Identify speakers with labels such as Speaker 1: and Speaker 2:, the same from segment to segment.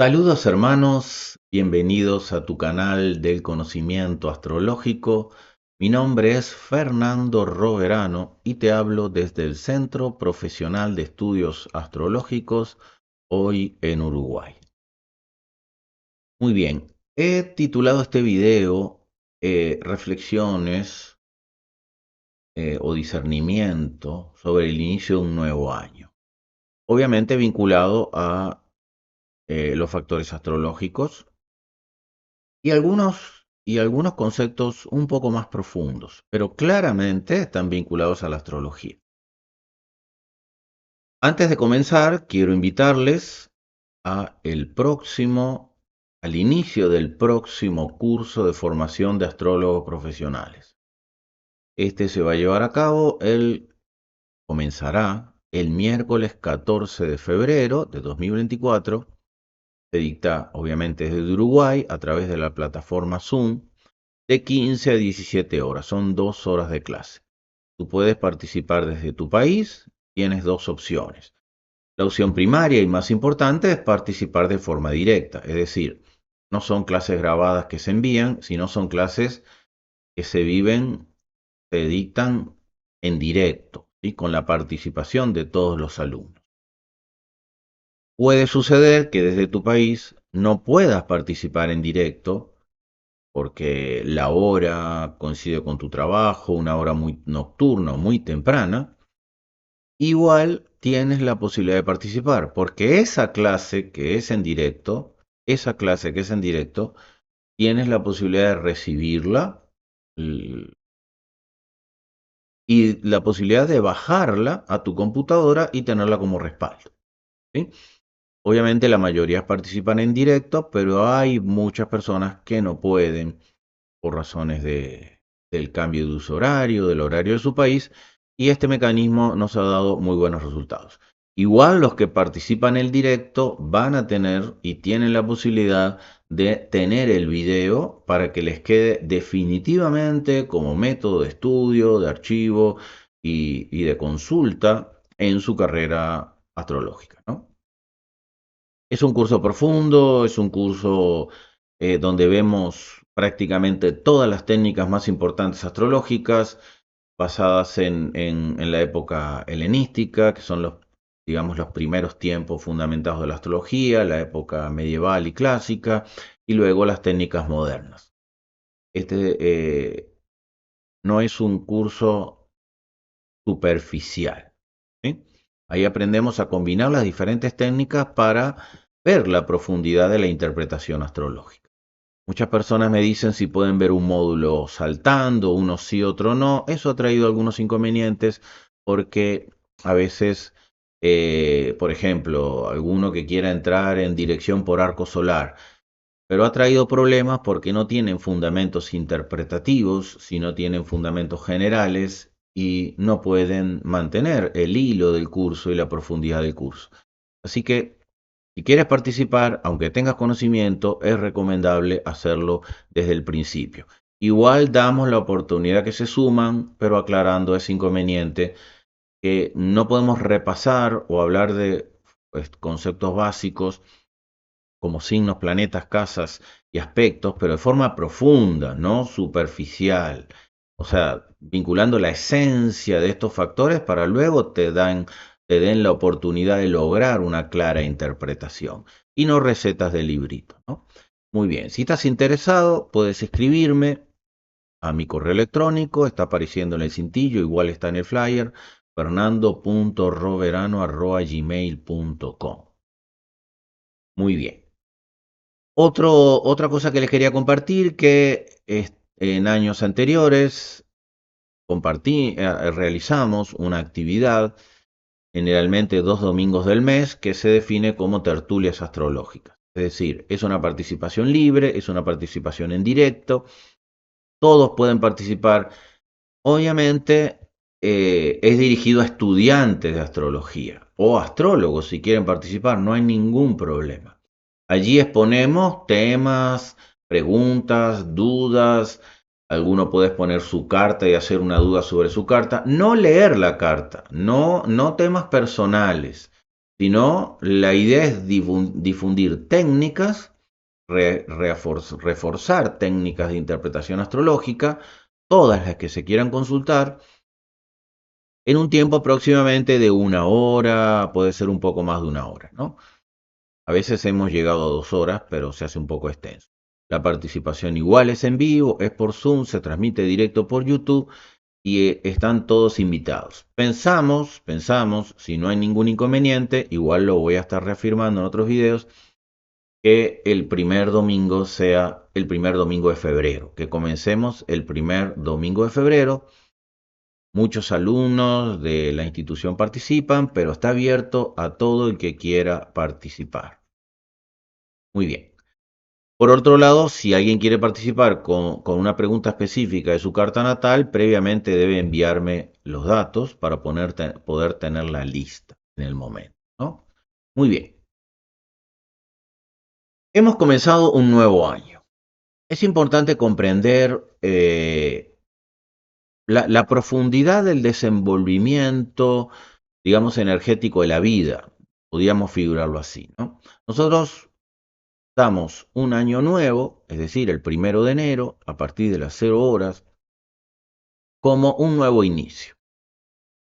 Speaker 1: Saludos hermanos, bienvenidos a tu canal del conocimiento astrológico. Mi nombre es Fernando Roverano y te hablo desde el Centro Profesional de Estudios Astrológicos, hoy en Uruguay. Muy bien, he titulado este video Reflexiones o discernimiento sobre el inicio de un nuevo año. Obviamente vinculado a los factores astrológicos y algunos conceptos un poco más profundos, pero claramente están vinculados a la astrología. Antes de comenzar, quiero invitarles al inicio del próximo curso de formación de astrólogos profesionales. Este se va a llevar a cabo, comenzará el miércoles 14 de febrero de 2024. Se dicta obviamente desde Uruguay a través de la plataforma Zoom de 15 a 17 horas. Son 2 horas de clase. Tú puedes participar desde tu país. Tienes dos opciones. La opción primaria y más importante es participar de forma directa. Es decir, no son clases grabadas que se envían, sino son clases que se dictan en directo, ¿sí? Con la participación de todos los alumnos. Puede suceder que desde tu país no puedas participar en directo porque la hora coincide con tu trabajo, una hora muy nocturna o muy temprana. Igual tienes la posibilidad de participar, porque esa clase que es en directo, tienes la posibilidad de recibirla y la posibilidad de bajarla a tu computadora y tenerla como respaldo, ¿sí? Obviamente la mayoría participan en directo, pero hay muchas personas que no pueden por razones del cambio de uso horario, del horario de su país, y este mecanismo nos ha dado muy buenos resultados. Igual los que participan en el directo van a tener y tienen la posibilidad de tener el video para que les quede definitivamente como método de estudio, de archivo y de consulta en su carrera astrológica, ¿no? Es un curso profundo, es un curso donde vemos prácticamente todas las técnicas más importantes astrológicas basadas en la época helenística, que son digamos, los primeros tiempos fundamentados de la astrología, la época medieval y clásica, y luego las técnicas modernas. Este no es un curso superficial, ¿sí? Ahí aprendemos a combinar las diferentes técnicas para ver la profundidad de la interpretación astrológica. Muchas personas me dicen si pueden ver un módulo saltando, uno sí, otro no. Eso ha traído algunos inconvenientes porque a veces, por ejemplo, alguno que quiera entrar en dirección por arco solar, pero ha traído problemas porque no tienen fundamentos interpretativos, sino tienen fundamentos generales y no pueden mantener el hilo del curso y la profundidad del curso. Así que si quieres participar, aunque tengas conocimiento, es recomendable hacerlo desde el principio. Igual damos la oportunidad que se suman, pero aclarando ese inconveniente que no podemos repasar o hablar de conceptos básicos como signos, planetas, casas y aspectos, pero de forma profunda, no superficial. O sea, vinculando la esencia de estos factores para luego te den la oportunidad de lograr una clara interpretación y no recetas de librito, ¿no? Muy bien, si estás interesado, puedes escribirme a mi correo electrónico, está apareciendo en el cintillo, igual está en el flyer, fernando.roverano@gmail.com. Muy bien. Otra cosa que les quería compartir, en años anteriores realizamos una actividad, generalmente 2 domingos del mes, que se define como tertulias astrológicas. Es decir, es una participación libre, es una participación en directo, todos pueden participar. Obviamente es dirigido a estudiantes de astrología o astrólogos si quieren participar, no hay ningún problema. Allí exponemos temas, preguntas, dudas. Alguno puede exponer su carta y hacer una duda sobre su carta. No leer la carta, no temas personales, sino la idea es difundir técnicas, reforzar técnicas de interpretación astrológica, todas las que se quieran consultar, en un tiempo aproximadamente de 1 hora, puede ser un poco más de 1 hora, ¿no? A veces hemos llegado a 2 horas, pero se hace un poco extenso. La participación igual es en vivo, es por Zoom, se transmite directo por YouTube y están todos invitados. Pensamos, si no hay ningún inconveniente, igual lo voy a estar reafirmando en otros videos, que el primer domingo sea el primer domingo de febrero, que comencemos el primer domingo de febrero. Muchos alumnos de la institución participan, pero está abierto a todo el que quiera participar. Muy bien. Por otro lado, si alguien quiere participar con una pregunta específica de su carta natal, previamente debe enviarme los datos para poder tener la lista en el momento, ¿no? Muy bien. Hemos comenzado un nuevo año. Es importante comprender la profundidad del desenvolvimiento, digamos, energético de la vida. Podríamos figurarlo así, ¿no? Nosotros damos un año nuevo, es decir, el 1 de enero, a partir de las 0 horas, como un nuevo inicio.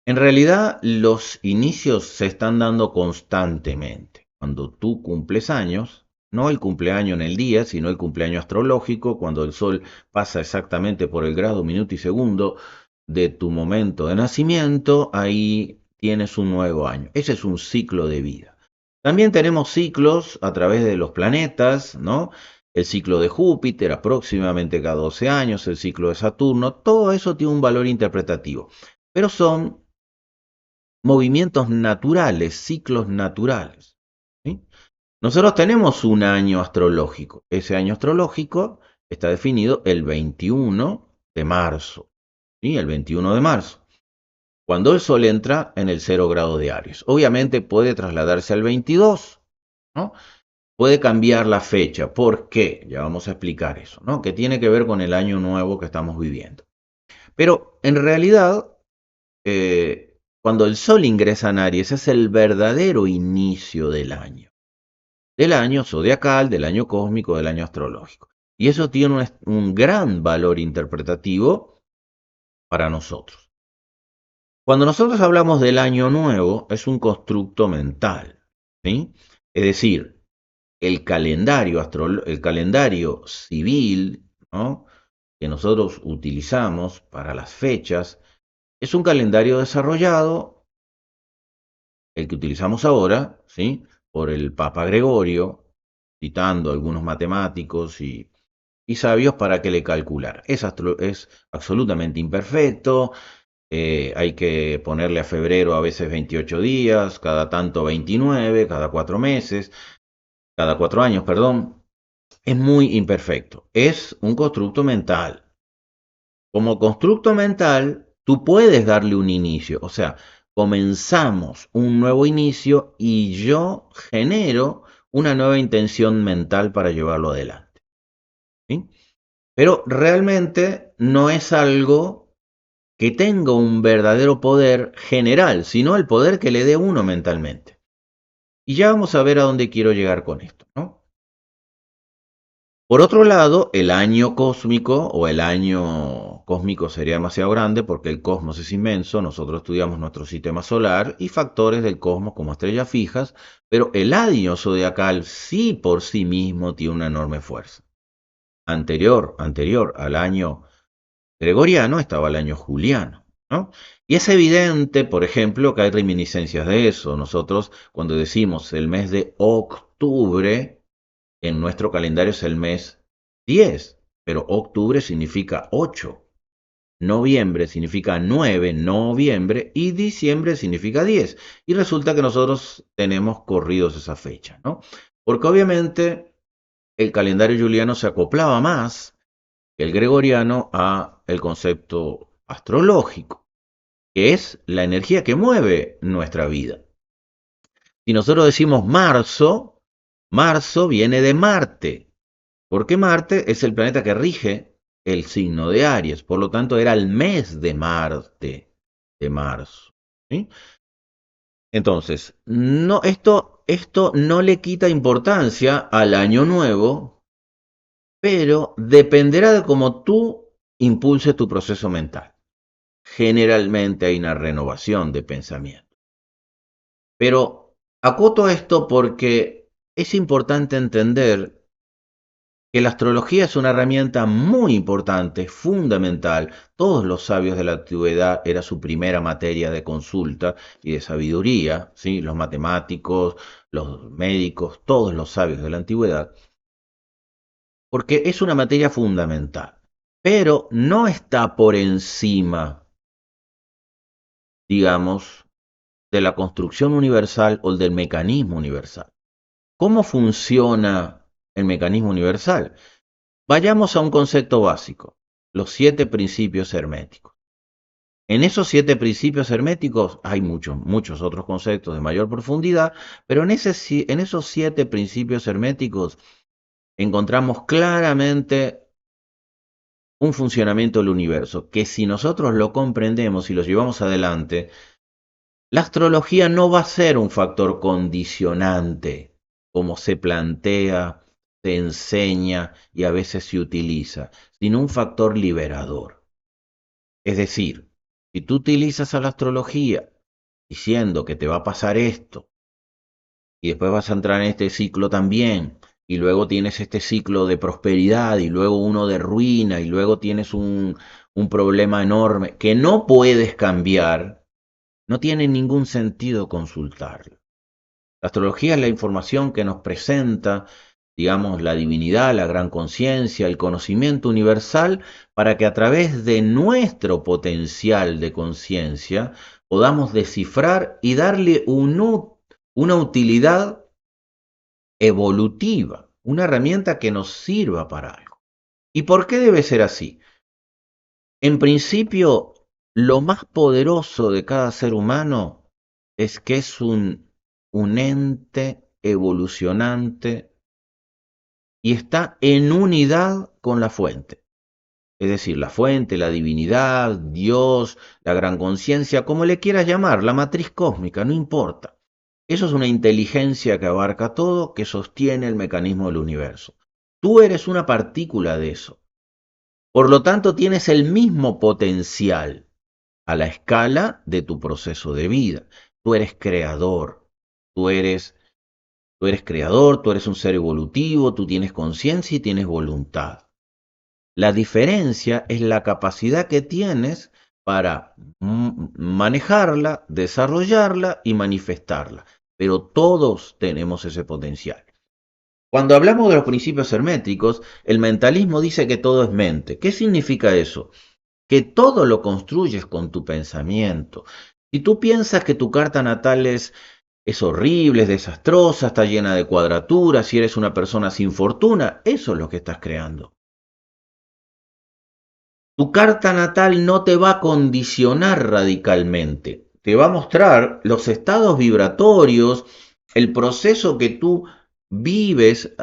Speaker 1: En realidad, los inicios se están dando constantemente. Cuando tú cumples años, no el cumpleaños en el día, sino el cumpleaños astrológico, cuando el sol pasa exactamente por el grado, minuto y segundo de tu momento de nacimiento, ahí tienes un nuevo año. Ese es un ciclo de vida. También tenemos ciclos a través de los planetas, ¿no? El ciclo de Júpiter, aproximadamente cada 12 años, el ciclo de Saturno, todo eso tiene un valor interpretativo, pero son movimientos naturales, ciclos naturales, ¿sí? Nosotros tenemos un año astrológico. Ese año astrológico está definido el 21 de marzo, ¿sí? El 21 de marzo, cuando el Sol entra en el 0 grado de Aries. Obviamente puede trasladarse al 22, ¿no? Puede cambiar la fecha. ¿Por qué? Ya vamos a explicar eso, ¿no? Que tiene que ver con el año nuevo que estamos viviendo. Pero en realidad, cuando el Sol ingresa en Aries es el verdadero inicio del año zodiacal, del año cósmico, del año astrológico. Y eso tiene un gran valor interpretativo para nosotros. Cuando nosotros hablamos del año nuevo, es un constructo mental, ¿sí? Es decir, el calendario civil, ¿no?, que nosotros utilizamos para las fechas, es un calendario desarrollado, el que utilizamos ahora, ¿sí?, por el Papa Gregorio, citando a algunos matemáticos y sabios para que le calcular. Es absolutamente imperfecto, hay que ponerle a febrero a veces 28 días, cada tanto 29, cada 4 meses, cada 4 años, perdón. Es muy imperfecto. Es un constructo mental. Como constructo mental, tú puedes darle un inicio. O sea, comenzamos un nuevo inicio y yo genero una nueva intención mental para llevarlo adelante, ¿sí? Pero realmente no es algo que tenga un verdadero poder general, sino el poder que le dé uno mentalmente. Y ya vamos a ver a dónde quiero llegar con esto, ¿no? Por otro lado, el año cósmico o el año cósmico sería demasiado grande porque el cosmos es inmenso, nosotros estudiamos nuestro sistema solar y factores del cosmos como estrellas fijas, pero el año zodiacal sí por sí mismo tiene una enorme fuerza. Anterior al año gregoriano estaba el año juliano, ¿no? Y es evidente, por ejemplo, que hay reminiscencias de eso. Nosotros, cuando decimos el mes de octubre, en nuestro calendario es el mes 10, pero octubre significa 8, noviembre significa 9, noviembre, y diciembre significa 10. Y resulta que nosotros tenemos corridos esa fecha, ¿no? Porque obviamente el calendario juliano se acoplaba más que el gregoriano a el concepto astrológico, que es la energía que mueve nuestra vida. Si nosotros decimos marzo, marzo viene de Marte, porque Marte es el planeta que rige el signo de Aries, por lo tanto era el mes de Marte, de marzo, ¿sí? Entonces, esto no le quita importancia al año nuevo, pero dependerá de cómo tú impulses tu proceso mental. Generalmente hay una renovación de pensamiento. Pero acoto esto porque es importante entender que la astrología es una herramienta muy importante, fundamental. Todos los sabios de la antigüedad era su primera materia de consulta y de sabiduría, ¿sí? Los matemáticos, los médicos, todos los sabios de la antigüedad, porque es una materia fundamental, pero no está por encima, digamos, de la construcción universal o del mecanismo universal. ¿Cómo funciona el mecanismo universal? Vayamos a un concepto básico, los 7 principios herméticos. En esos 7 principios herméticos hay muchos otros conceptos de mayor profundidad, pero en esos 7 principios herméticos encontramos claramente un funcionamiento del universo, que si nosotros lo comprendemos y lo llevamos adelante, la astrología no va a ser un factor condicionante, como se plantea, se enseña y a veces se utiliza, sino un factor liberador. Es decir, si tú utilizas a la astrología diciendo que te va a pasar esto, y después vas a entrar en este ciclo también, y luego tienes este ciclo de prosperidad, y luego uno de ruina, y luego tienes un problema enorme que no puedes cambiar, no tiene ningún sentido consultarlo. La astrología es la información que nos presenta, digamos, la divinidad, la gran conciencia, el conocimiento universal, para que a través de nuestro potencial de conciencia podamos descifrar y darle una utilidad evolutiva, una herramienta que nos sirva para algo. ¿Y por qué debe ser así? En principio, lo más poderoso de cada ser humano es que es un ente evolucionante y está en unidad con la fuente. Es decir, la fuente, la divinidad, Dios, la gran conciencia, como le quieras llamar, la matriz cósmica, no importa. Eso es una inteligencia que abarca todo, que sostiene el mecanismo del universo. Tú eres una partícula de eso. Por lo tanto, tienes el mismo potencial a la escala de tu proceso de vida. Tú eres creador, tú eres, tú eres creador, tú eres un ser evolutivo, tú tienes conciencia y tienes voluntad. La diferencia es la capacidad que tienes para manejarla, desarrollarla y manifestarla. Pero todos tenemos ese potencial. Cuando hablamos de los principios herméticos, el mentalismo dice que todo es mente. ¿Qué significa eso? Que todo lo construyes con tu pensamiento. Si tú piensas que tu carta natal es horrible, es desastrosa, está llena de cuadraturas, si eres una persona sin fortuna, eso es lo que estás creando. Tu carta natal no te va a condicionar radicalmente, te va a mostrar los estados vibratorios, el proceso que tú vives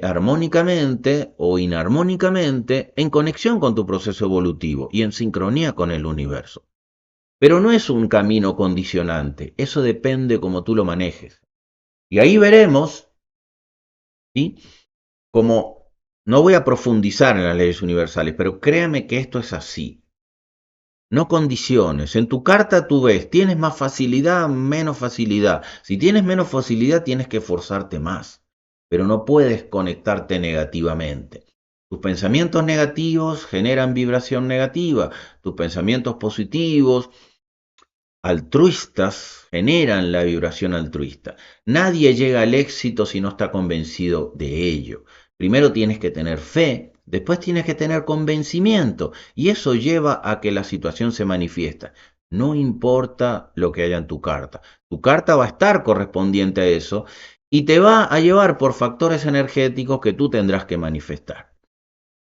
Speaker 1: armónicamente o inarmónicamente en conexión con tu proceso evolutivo y en sincronía con el universo. Pero no es un camino condicionante, eso depende cómo tú lo manejes. Y ahí veremos, ¿sí? Como no voy a profundizar en las leyes universales, pero créame que esto es así. No condiciones. En tu carta tú ves, tienes más facilidad, menos facilidad. Si tienes menos facilidad, tienes que esforzarte más. Pero no puedes conectarte negativamente. Tus pensamientos negativos generan vibración negativa. Tus pensamientos positivos, altruistas, generan la vibración altruista. Nadie llega al éxito si no está convencido de ello. Primero tienes que tener fe, después tienes que tener convencimiento y eso lleva a que la situación se manifiesta. No importa lo que haya en tu carta va a estar correspondiente a eso y te va a llevar por factores energéticos que tú tendrás que manifestar.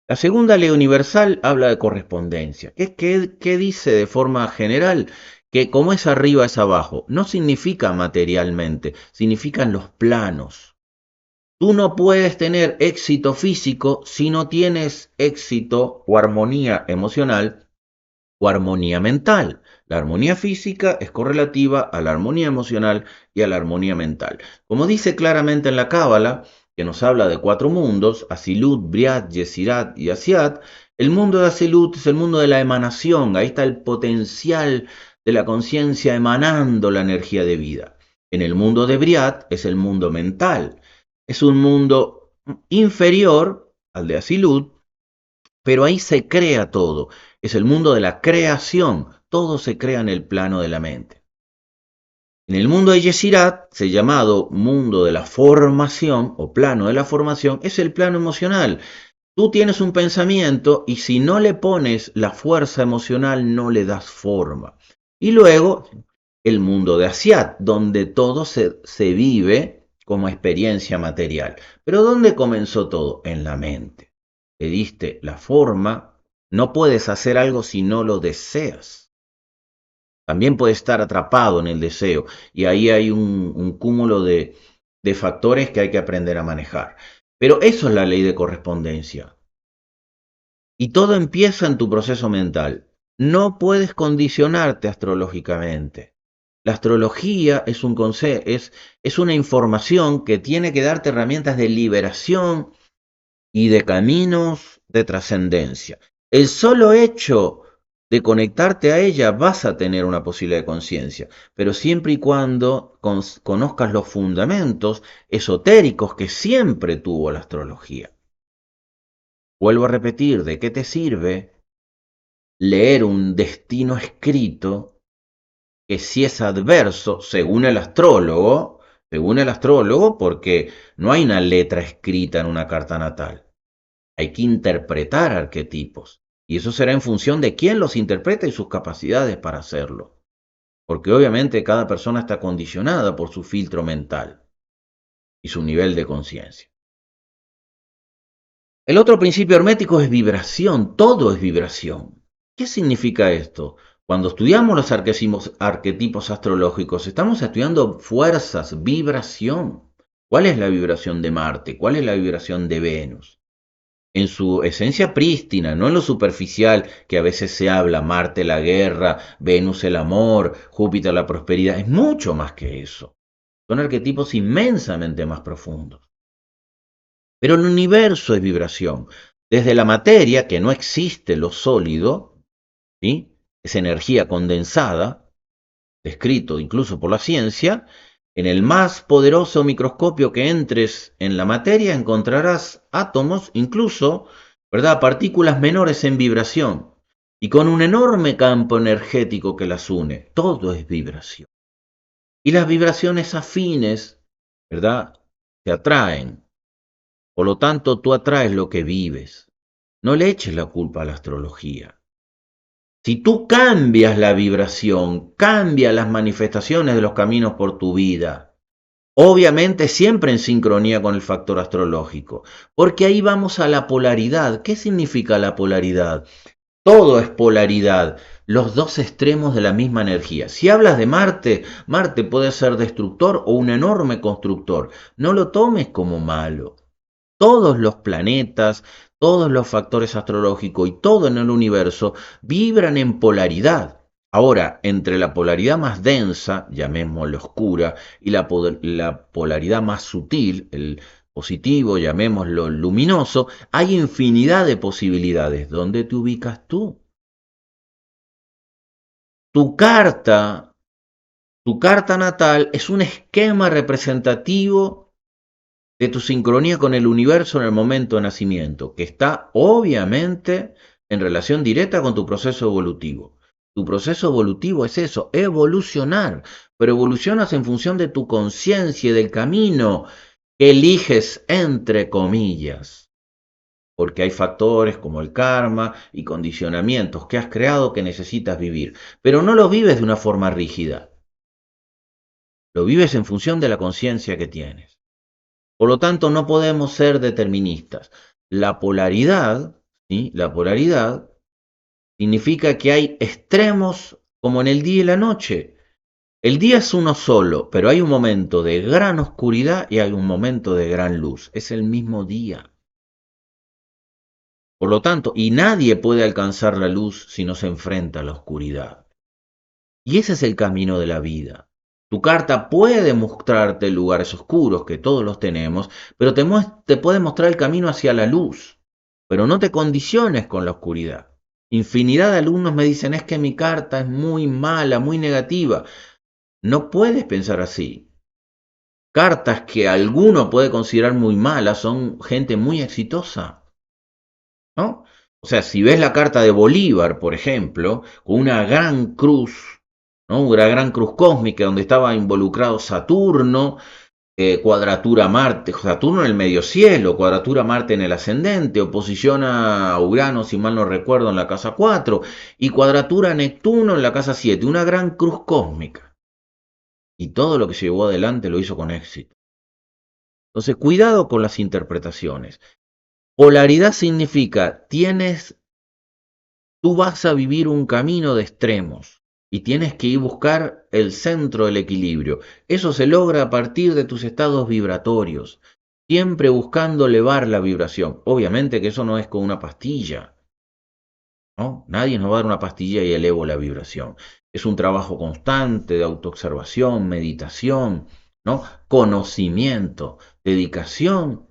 Speaker 1: La segunda ley universal habla de correspondencia. ¿Qué dice de forma general? Que como es arriba es abajo. No significa materialmente, significan los planos. Tú no puedes tener éxito físico si no tienes éxito o armonía emocional o armonía mental. La armonía física es correlativa a la armonía emocional y a la armonía mental. Como dice claramente en la Cábala, que nos habla de 4 mundos, Asilut, Briat, Yesirat y Asiat, el mundo de Asilut es el mundo de la emanación, ahí está el potencial de la conciencia emanando la energía de vida. En el mundo de Briat es el mundo mental, es un mundo inferior al de Asilut, pero ahí se crea todo. Es el mundo de la creación. Todo se crea en el plano de la mente. En el mundo de Yesirat, se llamado mundo de la formación o plano de la formación, es el plano emocional. Tú tienes un pensamiento y si no le pones la fuerza emocional, no le das forma. Y luego, el mundo de Asiat, donde todo se vive como experiencia material. Pero ¿dónde comenzó todo? En la mente. Le diste la forma, no puedes hacer algo si no lo deseas. También puedes estar atrapado en el deseo y ahí hay un cúmulo de factores que hay que aprender a manejar. Pero eso es la ley de correspondencia. Y todo empieza en tu proceso mental. No puedes condicionarte astrológicamente. La astrología es una información que tiene que darte herramientas de liberación y de caminos de trascendencia. El solo hecho de conectarte a ella vas a tener una posibilidad de conciencia, pero siempre y cuando conozcas los fundamentos esotéricos que siempre tuvo la astrología. Vuelvo a repetir, ¿de qué te sirve leer un destino escrito que si es adverso, según el astrólogo, porque no hay una letra escrita en una carta natal? Hay que interpretar arquetipos. Y eso será en función de quién los interpreta y sus capacidades para hacerlo. Porque obviamente cada persona está condicionada por su filtro mental y su nivel de conciencia. El otro principio hermético es vibración. Todo es vibración. ¿Qué significa esto? Cuando estudiamos los arquetipos astrológicos, estamos estudiando fuerzas, vibración. ¿Cuál es la vibración de Marte? ¿Cuál es la vibración de Venus? En su esencia prístina, no en lo superficial que a veces se habla, Marte la guerra, Venus el amor, Júpiter la prosperidad, es mucho más que eso. Son arquetipos inmensamente más profundos. Pero el universo es vibración. Desde la materia, que no existe lo sólido, ¿sí? Es energía condensada, descrito incluso por la ciencia, en el más poderoso microscopio que entres en la materia encontrarás átomos, incluso, ¿verdad?, partículas menores en vibración y con un enorme campo energético que las une. Todo es vibración. Y las vibraciones afines, ¿verdad?, te atraen. Por lo tanto, tú atraes lo que vives. No le eches la culpa a la astrología. Si tú cambias la vibración, cambias las manifestaciones de los caminos por tu vida, obviamente siempre en sincronía con el factor astrológico, porque ahí vamos a la polaridad. ¿Qué significa la polaridad? Todo es polaridad, los dos extremos de la misma energía. Si hablas de Marte, Marte puede ser destructor o un enorme constructor. No lo tomes como malo. Todos los planetas, todos los factores astrológicos y todo en el universo vibran en polaridad. Ahora, entre la polaridad más densa, llamémosla oscura, y la polaridad más sutil, el positivo, llamémoslo luminoso, hay infinidad de posibilidades. ¿Dónde te ubicas tú? Tu carta, tu carta natal es un esquema representativo de tu sincronía con el universo en el momento de nacimiento, que está obviamente en relación directa con tu proceso evolutivo. Tu proceso evolutivo es eso, evolucionar, pero evolucionas en función de tu conciencia y del camino que eliges entre comillas, porque hay factores como el karma y condicionamientos que has creado que necesitas vivir, pero no lo vives de una forma rígida, lo vives en función de la conciencia que tienes. Por lo tanto, no podemos ser deterministas. La polaridad, ¿sí?, la polaridad significa que hay extremos como en el día y la noche. El día es uno solo, pero hay un momento de gran oscuridad y hay un momento de gran luz. Es el mismo día. Por lo tanto, y nadie puede alcanzar la luz si no se enfrenta a la oscuridad. Y ese es el camino de la vida. Tu carta puede mostrarte lugares oscuros, que todos los tenemos, pero te puede mostrar el camino hacia la luz. Pero no te condiciones con la oscuridad. Infinidad de alumnos me dicen, es que mi carta es muy mala, muy negativa. No puedes pensar así. Cartas que alguno puede considerar muy malas son gente muy exitosa, ¿no? O sea, si ves la carta de Bolívar, por ejemplo, con una gran cruz, ¿no? Una gran cruz cósmica donde estaba involucrado Saturno, cuadratura Marte, Saturno en el medio cielo, cuadratura Marte en el ascendente, oposición a Urano, si mal no recuerdo, en la casa 4, y cuadratura Neptuno en la casa 7, una gran cruz cósmica. Y todo lo que se llevó adelante lo hizo con éxito. Entonces, cuidado con las interpretaciones. Polaridad significa, tú vas a vivir un camino de extremos y tienes que ir a buscar el centro del equilibrio. Eso se logra a partir de tus estados vibratorios, siempre buscando elevar la vibración. Obviamente que eso no es con una pastilla, ¿no? Nadie nos va a dar una pastilla y elevo la vibración. Es un trabajo constante de autoobservación, meditación, ¿no? Conocimiento, dedicación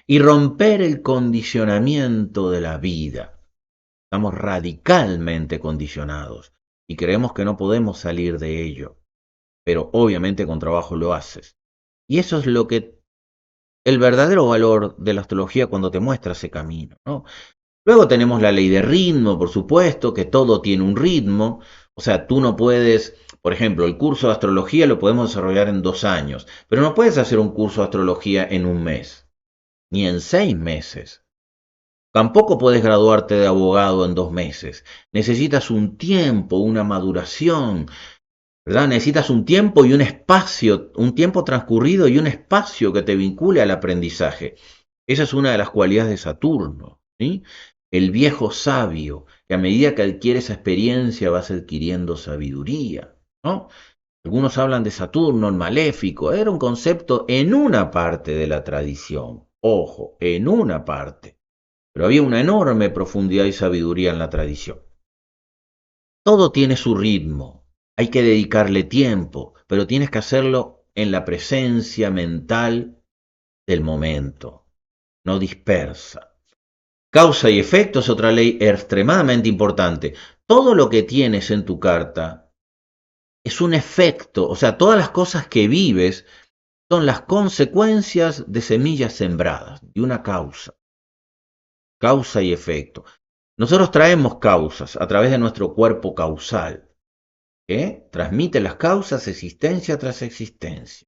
Speaker 1: y romper el condicionamiento de la vida. Estamos radicalmente condicionados y creemos que no podemos salir de ello, pero obviamente con trabajo lo haces. Y eso es lo que el verdadero valor de la astrología cuando te muestra ese camino, ¿no? Luego tenemos la ley de ritmo, por supuesto, que todo tiene un ritmo. O sea, tú no puedes, por ejemplo, el curso de astrología lo podemos desarrollar en 2 años, pero no puedes hacer un curso de astrología en un mes, ni en 6 meses. Tampoco puedes graduarte de abogado en 2 meses. Necesitas un tiempo, una maduración, ¿verdad? Necesitas un tiempo y un espacio, un tiempo transcurrido y un espacio que te vincule al aprendizaje. Esa es una de las cualidades de Saturno, ¿sí? El viejo sabio, que a medida que adquiere esa experiencia vas adquiriendo sabiduría, ¿no? Algunos hablan de Saturno, el maléfico. Era un concepto en una parte de la tradición. Ojo, en una parte. Pero había una enorme profundidad y sabiduría en la tradición. Todo tiene su ritmo, hay que dedicarle tiempo, pero tienes que hacerlo en la presencia mental del momento, no dispersa. Causa y efecto es otra ley extremadamente importante. Todo lo que tienes en tu carta es un efecto, o sea, todas las cosas que vives son las consecuencias de semillas sembradas, de una causa. Causa y efecto. Nosotros traemos causas a través de nuestro cuerpo causal, que transmite las causas existencia tras existencia.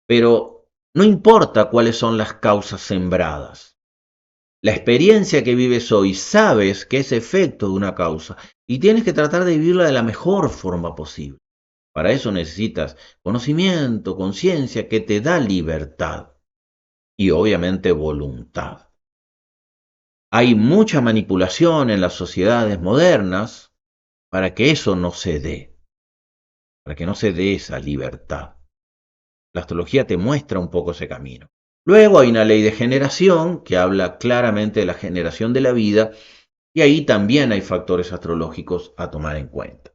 Speaker 1: Pero no importa cuáles son las causas sembradas. La experiencia que vives hoy sabes que es efecto de una causa y tienes que tratar de vivirla de la mejor forma posible. Para eso necesitas conocimiento, conciencia que te da libertad y obviamente voluntad. Hay mucha manipulación en las sociedades modernas para que eso no se dé, para que no se dé esa libertad. La astrología te muestra un poco ese camino. Luego hay una ley de generación que habla claramente de la generación de la vida y ahí también hay factores astrológicos a tomar en cuenta.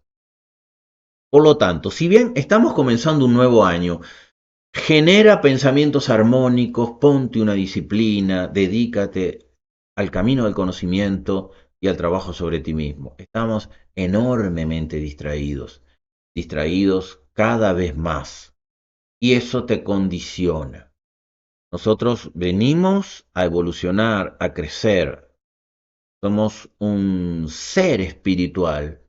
Speaker 1: Por lo tanto, si bien estamos comenzando un nuevo año, genera pensamientos armónicos, ponte una disciplina, dedícate al camino del conocimiento y al trabajo sobre ti mismo. Estamos enormemente distraídos, distraídos cada vez más, y eso te condiciona. Nosotros venimos a evolucionar, a crecer. Somos un ser espiritual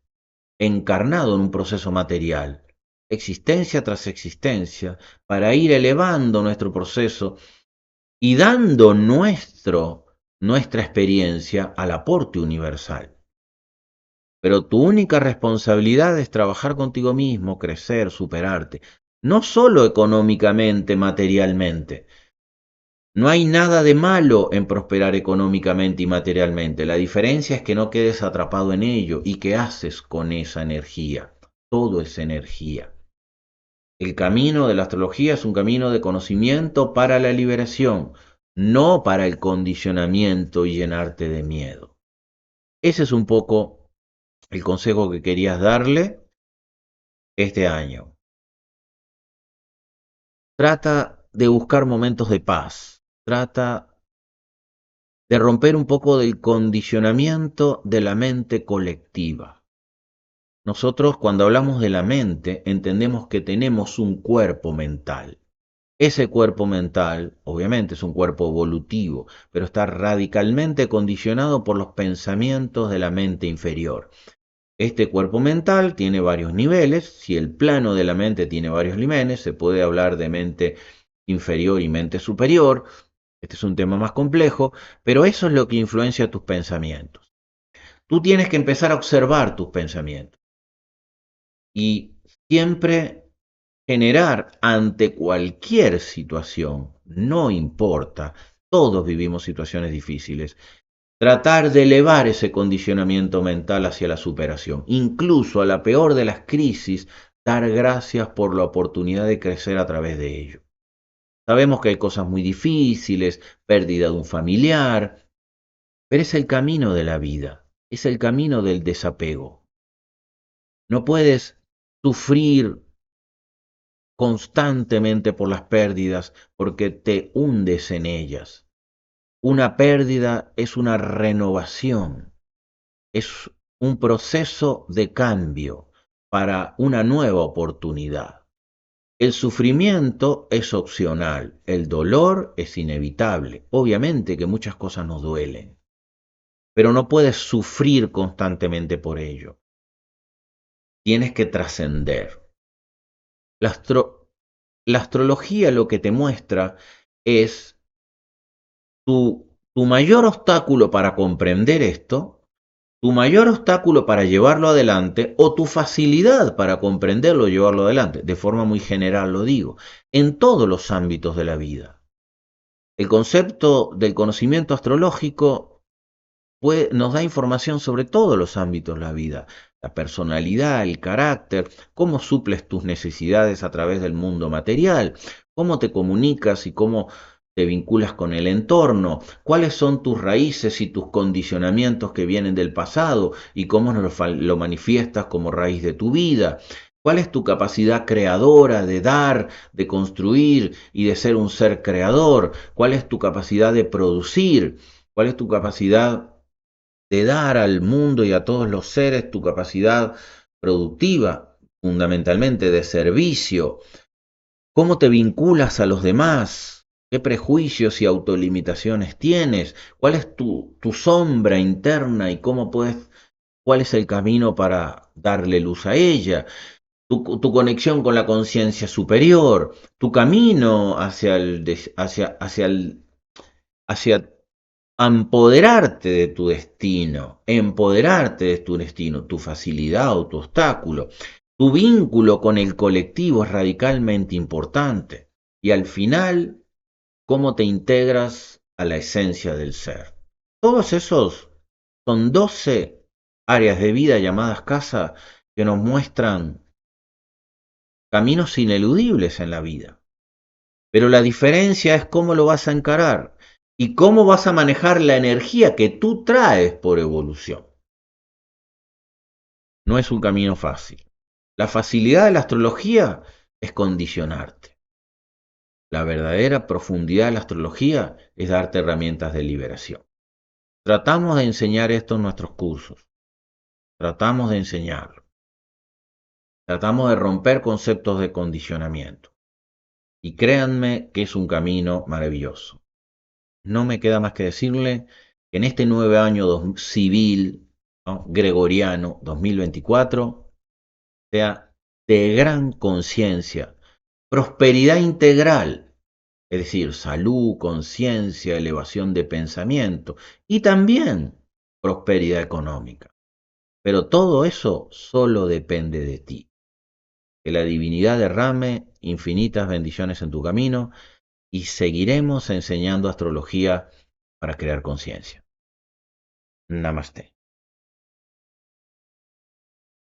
Speaker 1: encarnado en un proceso material, existencia tras existencia, para ir elevando nuestro proceso y dando nuestra experiencia al aporte universal. Pero tu única responsabilidad es trabajar contigo mismo, crecer, superarte, no solo económicamente, materialmente. No hay nada de malo en prosperar económicamente y materialmente. La diferencia es que no quedes atrapado en ello y qué haces con esa energía. Todo es energía. El camino de la astrología es un camino de conocimiento para la liberación. no para el condicionamiento y llenarte de miedo. Ese es un poco el consejo que querías darle este año. Trata de buscar momentos de paz. Trata de romper un poco del condicionamiento de la mente colectiva. Nosotros cuando hablamos de la mente entendemos que tenemos un cuerpo mental. Ese cuerpo mental, obviamente, es un cuerpo evolutivo, pero está radicalmente condicionado por los pensamientos de la mente inferior. Este cuerpo mental tiene varios niveles. Si el plano de la mente tiene varios niveles, se puede hablar de mente inferior y mente superior. Este es un tema más complejo, pero eso es lo que influencia tus pensamientos. Tú tienes que empezar a observar tus pensamientos y siempre generar ante cualquier situación, no importa, todos vivimos situaciones difíciles, tratar de elevar ese condicionamiento mental hacia la superación. Incluso a la peor de las crisis, dar gracias por la oportunidad de crecer a través de ello. Sabemos que hay cosas muy difíciles, pérdida de un familiar, pero es el camino de la vida, es el camino del desapego. No puedes sufrir constantemente por las pérdidas porque te hundes en ellas. Una pérdida es una renovación, es un proceso de cambio para una nueva oportunidad. El sufrimiento es opcional, el dolor es inevitable. Obviamente que muchas cosas nos duelen, pero no puedes sufrir constantemente por ello. Tienes que trascender. La astrología lo que te muestra es tu mayor obstáculo para comprender esto, tu mayor obstáculo para llevarlo adelante o tu facilidad para comprenderlo y llevarlo adelante. De forma muy general lo digo, en todos los ámbitos de la vida. El concepto del conocimiento astrológico nos da información sobre todos los ámbitos de la vida, la personalidad, el carácter, cómo suples tus necesidades a través del mundo material, cómo te comunicas y cómo te vinculas con el entorno, cuáles son tus raíces y tus condicionamientos que vienen del pasado y cómo lo manifiestas como raíz de tu vida. ¿Cuál es tu capacidad creadora de dar, de construir y de ser un ser creador? ¿Cuál es tu capacidad de producir? ¿Cuál es tu capacidad de dar al mundo y a todos los seres, tu capacidad productiva, fundamentalmente de servicio? ¿Cómo te vinculas a los demás? ¿Qué prejuicios y autolimitaciones tienes? ¿Cuál es tu sombra interna y cuál es el camino para darle luz a ella? Tu conexión con la conciencia superior, tu camino hacia empoderarte de tu destino, tu facilidad o tu obstáculo. Tu vínculo con el colectivo es radicalmente importante. Y al final, cómo te integras a la esencia del ser. Todos esos son 12 áreas de vida llamadas casa que nos muestran caminos ineludibles en la vida. Pero la diferencia es cómo lo vas a encarar y cómo vas a manejar la energía que tú traes por evolución. No es un camino fácil. La facilidad de la astrología es condicionarte. La verdadera profundidad de la astrología es darte herramientas de liberación. Tratamos de enseñar esto en nuestros cursos. Tratamos de enseñarlo. Tratamos de romper conceptos de condicionamiento. Y créanme que es un camino maravilloso. No me queda más que decirle que en este nuevo año civil, ¿no?, gregoriano 2024, sea de gran conciencia, prosperidad integral, es decir, salud, conciencia, elevación de pensamiento y también prosperidad económica. Pero todo eso solo depende de ti. Que la divinidad derrame infinitas bendiciones en tu camino y seguiremos enseñando astrología para crear conciencia. Namaste.